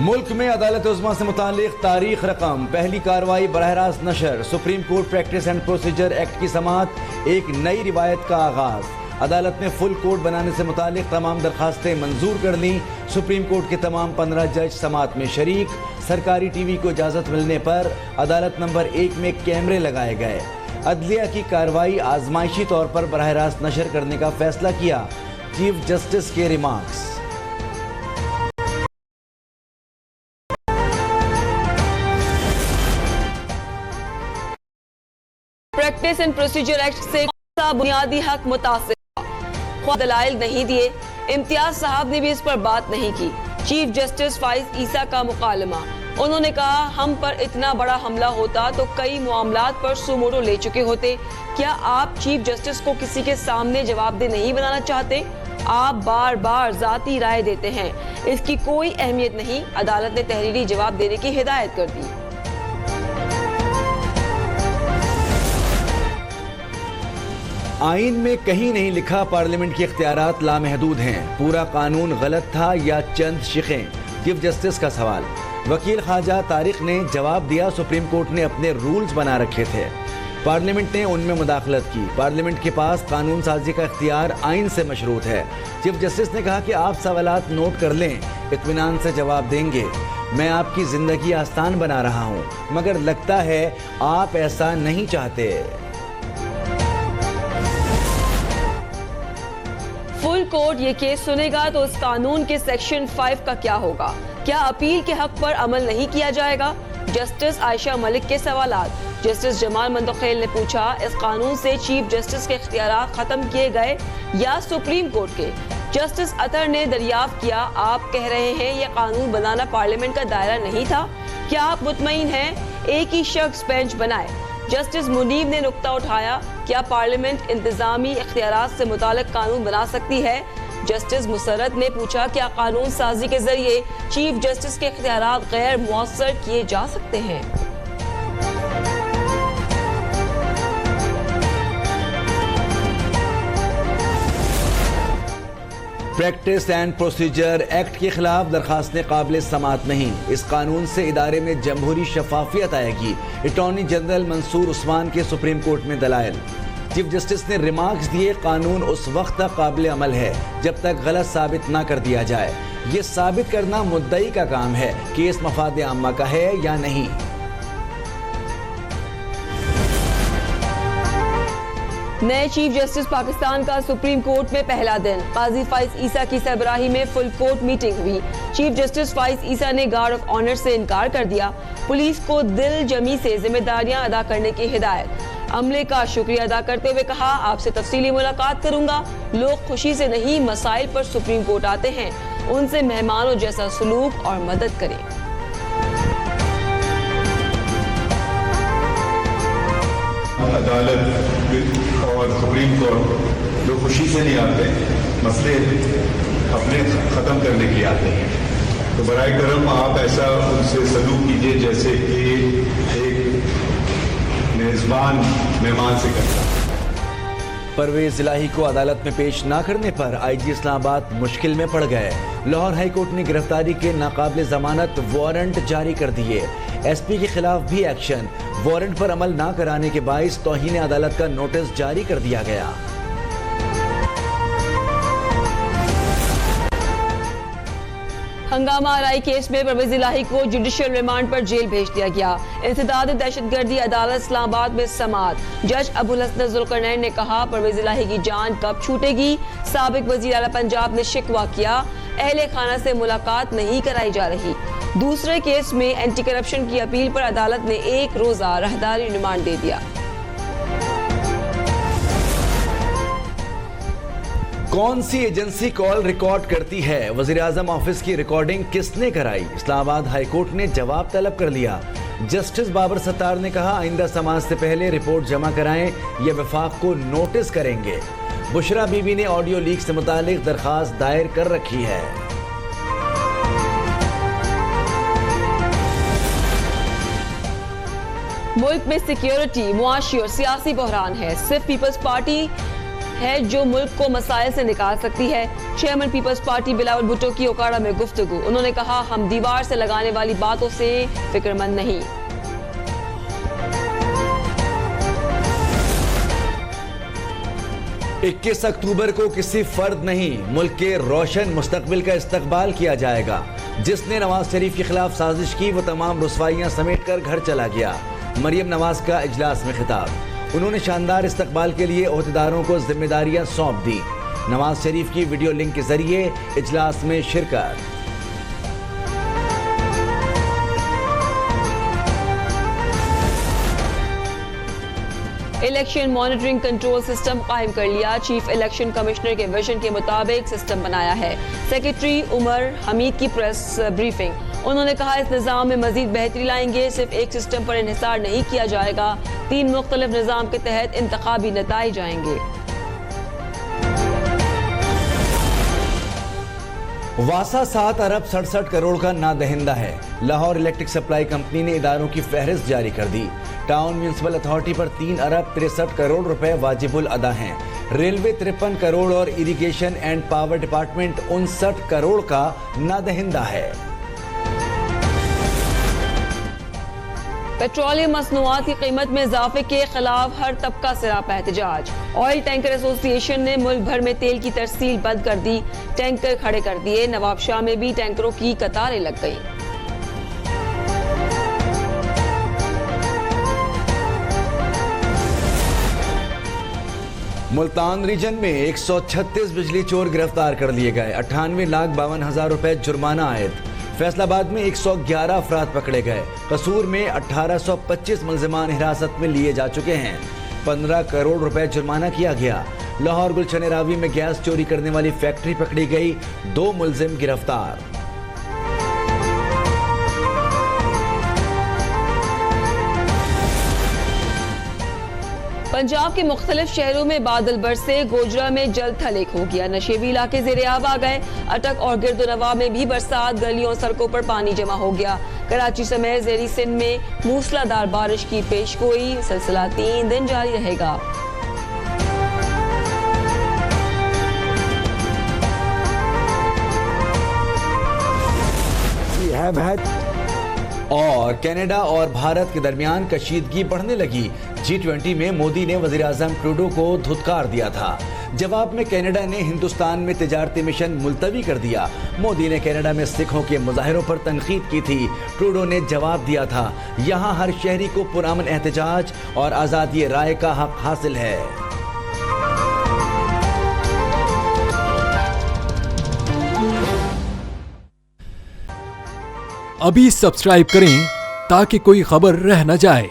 मुल्क में अदालत उज़्मा से मुतालिक तारीख रकम, पहली कार्रवाई बराह रास्त नशर, supreme court practice and procedure act की समाअत, एक नई रिवायत का आगाज। अदालत ने फुल कोर्ट बनाने से मुतालिक तमाम दरखास्तें मंजूर कर लीं। सुप्रीम कोर्ट के तमाम 15 जज समाअत में शरीक। सरकारी टीवी को इजाज़त मिलने पर अदालत नंबर 1 में कैमरे लगाए गए। अदलिया की कार्रवाई आजमाइशी तौर पर बराह रास्त नशर करने का फैसला किया। चीफ जस्टिस के remarks. Practice and procedure act से बुनियादी हक मुतासिर, दलाइल नहीं दिए। इम्तियाज साहब ने भी इस पर बात नहीं की। चीफ जस्टिस फाइज ईसा का मुकालमा, उन्होंने कहा हम पर इतना बड़ा हमला होता तो कई मामलात पर सुमोटो ले चुके होते। क्या आप चीफ जस्टिस को किसी के सामने जवाबदेह नहीं बनाना चाहते? आप बार बार जाती राय देते हैं, इसकी कोई अहमियत नहीं। अदालत ने तहरीरी जवाब देने की हिदायत कर दी। आइन में कहीं नहीं लिखा पार्लियामेंट के इख्तियारात लामहदूद हैं। पूरा कानून गलत था या चंद शिखें? चीफ जस्टिस का सवाल। वकील ख्वाजा तारिक ने जवाब दिया, सुप्रीम कोर्ट ने अपने रूल्स बना रखे थे, पार्लियामेंट ने उनमें मुदाखलत की। पार्लियामेंट के पास कानून साजी का इख्तियार आइन से मशरूत है। चीफ जस्टिस ने कहा कि आप सवालात नोट कर लें, इत्मीनान से जवाब देंगे। मैं आपकी जिंदगी आसान बना रहा हूँ, मगर लगता है आप ऐसा नहीं चाहते। फुल कोर्ट ये केस सुनेगा तो उस कानून के सेक्शन 5 का क्या होगा? क्या अपील के हक पर अमल नहीं किया जाएगा? जस्टिस आयशा मलिक के सवालात। जस्टिस जमाल मंतखेल ने पूछा, इस कानून से चीफ जस्टिस के इख्तियारात खत्म किए गए या सुप्रीम कोर्ट के? जस्टिस अतर ने दरियाफ्त किया, आप कह रहे हैं यह कानून बनाना पार्लियामेंट का दायरा नहीं था, क्या आप मुतमईन हैं एक ही शख्स बेंच बनाए? जस्टिस मुनीब ने नुक्ता उठाया, क्या पार्लियामेंट इंतजामी इख्तियारात से मुताल्लिक कानून बना सकती है? जस्टिस मुसर्रत ने पूछा, क्या कानून साजी के जरिए चीफ जस्टिस के इख्तियारात गैर मुअस्सर किए जा सकते हैं? प्रैक्टिस एंड प्रोसीजर एक्ट के खिलाफ दरखास्तें काबिल समाअत नहीं। इस कानून से इदारे में जमहूरी शफाफियत आएगी। अटॉर्नी जनरल मंसूर उस्मान के सुप्रीम कोर्ट में दलाइल। चीफ जस्टिस ने रिमार्क्स दिए, कानून उस वक्त तक काबिल अमल है जब तक गलत साबित ना कर दिया जाए। ये साबित करना मुद्दई का काम है कि इस मफाद आम्मा का है या नहीं। नए चीफ जस्टिस पाकिस्तान का सुप्रीम कोर्ट में पहला दिन। काजी फाइज ईसा की सरबराही में फुल कोर्ट मीटिंग हुई। चीफ जस्टिस फाइज ईसा ने गार्ड ऑफ ऑनर से इनकार कर दिया। पुलिस को दिल जमी से जिम्मेदारियां अदा करने की हिदायत। अमले का शुक्रिया अदा करते हुए कहा, आपसे तफसीली मुलाकात करूंगा। लोग खुशी से नहीं मसाइल पर सुप्रीम कोर्ट आते हैं, उनसे मेहमानों जैसा सलूक और मदद करें। अदालत और सुप्रीम कोर्ट लोग खुशी से नहीं आते, मसले अपने ख़त्म करने के लिए आते हैं। तो बराए करम आप ऐसा उनसे सलूक कीजिए जैसे कि एक मेज़बान मेहमान से करता। परवेज इलाही को अदालत में पेश न करने पर आईजी इस्लामाबाद मुश्किल में पड़ गए। लाहौर हाई कोर्ट ने गिरफ्तारी के नाकाबिल जमानत वारंट जारी कर दिए। एसपी के खिलाफ भी एक्शन। वारंट पर अमल न कराने के बाइस तौहीन अदालत का नोटिस जारी कर दिया गया। हंगामा आरआई केस में परवेज इलाही को जुडिशियल रिमांड पर जेल भेज दिया गया। इंसदाद दहशतगर्दी अदालत इस्लामाबाद में समाअत। जज अबुल हसन जुल्करनैन ने कहा, परवेज इलाही की जान कब छूटेगी? साबिक वजीर आला पंजाब ने शिकवा किया, अहले खाना से मुलाकात नहीं कराई जा रही। दूसरे केस में एंटी करप्शन की अपील पर अदालत ने 1 रोजा राहदारी रिमांड दे दिया। कौन सी एजेंसी कॉल रिकॉर्ड करती है? वजीर आजम ऑफिस की रिकॉर्डिंग किसने कराई? इस्लामाबाद हाई कोर्ट ने जवाब तलब कर लिया। जस्टिस बाबर सत्तार ने कहा, आइंदा समाज से पहले रिपोर्ट जमा कराएं, ये वफाक को नोटिस करेंगे। बुशरा बीबी ने ऑडियो लीक से मुतालिक दरखास्त दायर कर रखी है। मुल्क में सिक्योरिटी, मुआशी और सियासी बहरान है। सिर्फ पीपल्स पार्टी है जो मुल्क को मसाइल से निकाल सकती है। Chairman Peoples Party Bilawal Bhutto की ओकाड़ा में गुफ्तगू। उन्होंने कहा, हम दीवार से लगाने वाली बातों से फिक्रमंद नहीं। इक्कीस अक्टूबर को किसी फर्द नहीं, मुल्क के रोशन मुस्तकबिल का इस्तकबाल किया जाएगा। जिसने नवाज शरीफ के खिलाफ साजिश की वो तमाम रुसवाइयां समेट कर घर चला गया। मरियम नवाज का इजलास में खिताब। उन्होंने शानदार इस्तकबाल के लिए ओहदेदारों को जिम्मेदारियां सौंप दी। नवाज शरीफ की वीडियो लिंक के जरिए इजलास में शिरकत। इलेक्शन मॉनिटरिंग कंट्रोल सिस्टम कायम कर लिया। चीफ इलेक्शन कमिश्नर के विजन के मुताबिक सिस्टम बनाया है। सेक्रेटरी उमर हमीद की प्रेस ब्रीफिंग। उन्होंने कहा, इस निज़ाम में मजीद बेहतरी लाएंगे। सिर्फ एक सिस्टम पर इन्हिसार नहीं किया जाएगा। 3 मुख्तलिफ निज़ाम के तहत इंतखाबी नताइज आएंगे। वासा 7 अरब 67 करोड़ का नादहिंदा है। लाहौर इलेक्ट्रिक सप्लाई कंपनी ने इदारों की फहरिस्त जारी कर दी। टाउन म्यूनिसिपल अथॉरिटी पर 3 अरब 63 करोड़ रुपए वाजिबुल अदा हैं। रेलवे 53 करोड़ और irrigation and power department 59 crore का नादहिंदा है। पेट्रोलियम मसनूआत की कीमत में इजाफे के खिलाफ हर तबका सरापा एहतजाज। ऑयल टैंकर एसोसिएशन ने मुल्क भर में तेल की तरसील बंद कर दी। टैंकर खड़े कर दिए। नवाबशाह में भी टैंकरों की कतारें लग गई। मुल्तान रीजन में 136 बिजली चोर गिरफ्तार कर लिए गए। 98,52,000 रुपए जुर्माना आयद। फैसलाबाद में 111 अफराद पकड़े गए। कसूर में 1825 मुलजिमान हिरासत में लिए जा चुके हैं। 15 करोड़ रुपए जुर्माना किया गया। लाहौर गुलशन रावी में गैस चोरी करने वाली फैक्ट्री पकड़ी गई। 2 मुलजिम गिरफ्तार। पंजाब के मुख्तलिफ शहरों में बादल बरसे। गोजरा में जल थल एक हो गया। नशेबी इलाके ज़ेरे-आब आ गए। अटक और गिरदुनवा में भी बरसात। गलियों और सड़कों पर पानी जमा हो गया। कराची समेत ज़ेरी सिंध में मूसलाधार बारिश की पेशगोई। सिलसिला 3 दिन जारी रहेगा। और कनाडा और भारत के दरमियान कशीदगी बढ़ने लगी। G20 में मोदी ने वज़ीर आज़म ट्रूडो को धुतकार दिया था। जवाब में कनाडा ने हिंदुस्तान में तिजारती मिशन मुलतवी कर दिया। मोदी ने कनाडा में सिखों के मुजाहिरों पर तनकीद की थी। ट्रूडो ने जवाब दिया था, यहाँ हर शहरी को पुरअमन एहतजाज और आज़ादी राय का हक हासिल है। अभी सब्सक्राइब करें ताकि कोई खबर रह न जाए।